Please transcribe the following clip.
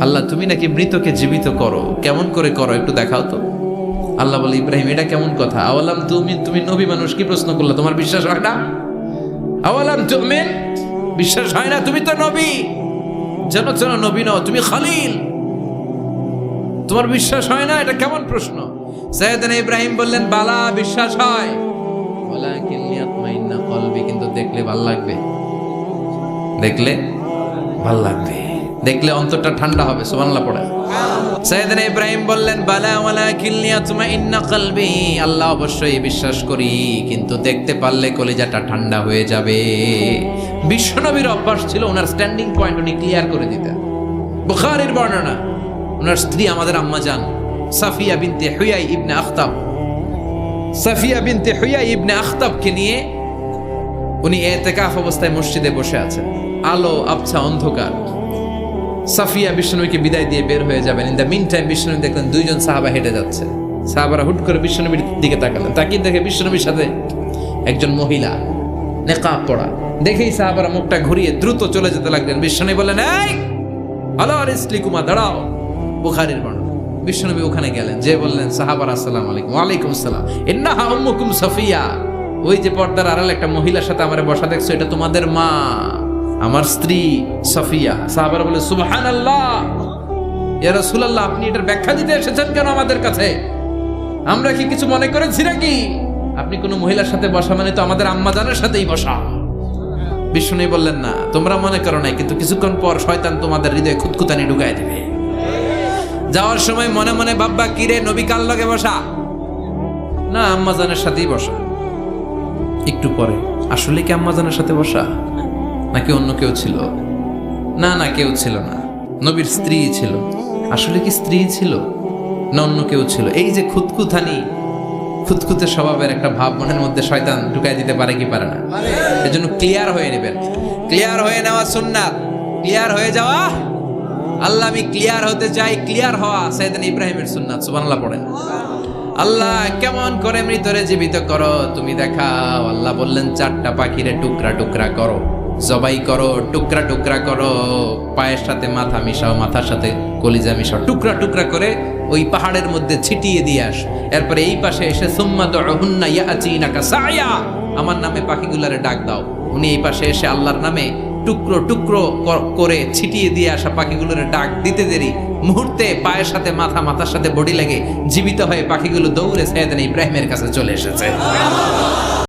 আল্লাহ তুমি নাকি মৃতকে জীবিত করো, কেমন করে করো একটু দেখাও তো। আল্লাহ বলে, ইব্রাহিম এটা কেমন কথা? আওয়ালাম তুমি নবী মানুষ, কি প্রশ্ন করলে? তোমার বিশ্বাস হয় না? আওয়ালাম তুমিন, বিশ্বাস হয় না? তুমি তো নবী, যেন নবী নও, তুমি খলিল, তোমার বিশ্বাস হয় না? এটা কেমন প্রশ্ন? সাইয়েদনা ইব্রাহিম বললেন, বালা, বিশ্বাস হয়, ওয়ালাকিন লিয়াতমাইন্না কলবি, কিন্তু দেখলে ভাল লাগবে, দেখলে ভাল লাগবে, দেখলে অন্তরটা ঠান্ডা হবে। সুবহানাল্লাহ পড়ে। সাইয়েদনা ইব্রাহিম বললেন, বালা ওয়ালাকিন লিয়াতমাইন্না কলবি, আল্লাহ অবশ্যই বিশ্বাস করি, কিন্তু দেখতে পারলে কলিজাটা ঠান্ডা হয়ে যাবে। বিশ্বনবীর অভ্যাস ছিল ওনার স্ট্যান্ডিং পয়েন্ট উনি ক্লিয়ার করে দিতেন। বুখারীর বর্ণনা, ওনার স্ত্রী আমাদের আম্মা জান সাফিয়া বিনতে হুয়াই ইবনে আখতাব, সাফিয়া বিনতে হুয়াই ইবনে আখতাবকে নিয়ে উনি ইতিকাফ অবস্থায় মসজিদে বসে আছেন। আলো আবছা অন্ধকার। সাফিয়া বিশ্বনবীকে বিদায় দিয়ে বের হয়ে যাবেন। ইন দ্য মিন টাইম বিশ্বনবী দেখলেন দুইজন সাহাবা হেঁটে যাচ্ছে। সাহাবারা হুট করে বিশ্বনবীর দিকে তাকালেন, তাকিয়ে দেখে বিশ্বনবীর সাথে একজন মহিলা, নেকাব পরা। দেখেই সাহাবারা মুখটা ঘুরিয়ে দ্রুত চলে যেতে লাগলেন। বিশ্বনবী বললেন, এই আলা রিসলিকুমা, দাঁড়াও। বুখারীর বর্ণনা। বিশ্বনবী ওখানে গেলেন, যে বললেন, সাহাবারা আসসালামু আলাইকুম। ওয়ালাইকুম আসসালাম। ইন্নাহা উম্মুকুম সাফিয়া, ওই যে পর্দার আড়ালে একটা মহিলার সাথে আমারে বসা দেখছো, এটা তোমাদের মা, আমার স্ত্রী সাফিয়া। সাহাবারা বলে, সুবহানাল্লাহ, ইয়া রাসূলুল্লাহ, আপনি এটার ব্যাখ্যা দিতে এসেছেন কেন আমাদের কাছে? আমরা কি কিছু মনে করেছি নাকি? আপনি কোনো মহিলার সাথে বসা মানে তো আমাদের আম্মা জানের সাথেই বসা। বিষ্ণু বললেন, না, তোমরা মনে করো নাই, কিন্তু কিছুক্ষণ পর শয়তান তোমাদের হৃদয়ে খুঁতখুঁতানি ঢুকায় দিবে। যাওয়ার সময় মনে মনে ভাববা, কিরে নবী কার লগে বসা? না, আম্মা জানের সাথেই বসা। একটু পরে, আসলে কি আম্মা জানের সাথে বসা, নাকি অন্য কেউ ছিল? না, কেউ ছিল না, নবীর স্ত্রী ছিল। আসলে কি স্ত্রী ছিল না অন্য কেউ ছিল? এই যে খুঁতখুঁতে স্বভাবের একটা ভাব মনের মধ্যে শয়তান ঢুকাই দিতে পারে কি পারে না? এজন্য ক্লিয়ার হয়ে নেবেন। ক্লিয়ার হয়ে নেওয়া সুন্নাত, ক্লিয়ার হয়ে যাওয়া। আল্লাহ, আমি ক্লিয়ার হতে চাই, ক্লিয়ার হওয়া সাইয়েদনা ইব্রাহিমের সুন্নাত। সুবহানাল্লাহ পড়েন। আল্লাহ, কেমন করে মৃতরে জীবিত করো তুমি দেখাও। আল্লাহ বললেন, 4টা পাখিরে টুকরা টুকরা করো, জবাই করো, টুকরা টুকরা করো, পায়ের সাথে মাথা মিশাও, মাথার সাথে কলিজা মিশাও, টুকরা টুকরা করে ওই পাহাড়ের মধ্যে ছিটিয়ে দিয়ে আস। এরপরে এই পাশে এসে সুম্মা দুহুন্না ইয়াতিনাকা সায়া, আমার নামে পাখিগুলারে ডাক দাও। উনি এই পাশে এসে আল্লাহর নামে টুকরো টুকরো করে ছিটিয়ে দিয়ে আসা পাখিগুলোর ডাক দিতে দেরি মুহূর্তে পায়ের সাথে মাথা, মাথার সাথে বডি লেগে জীবিত হয়ে পাখিগুলো দৌড়ে সাইয়েদনা ইব্রাহিমের কাছে চলে এসেছে।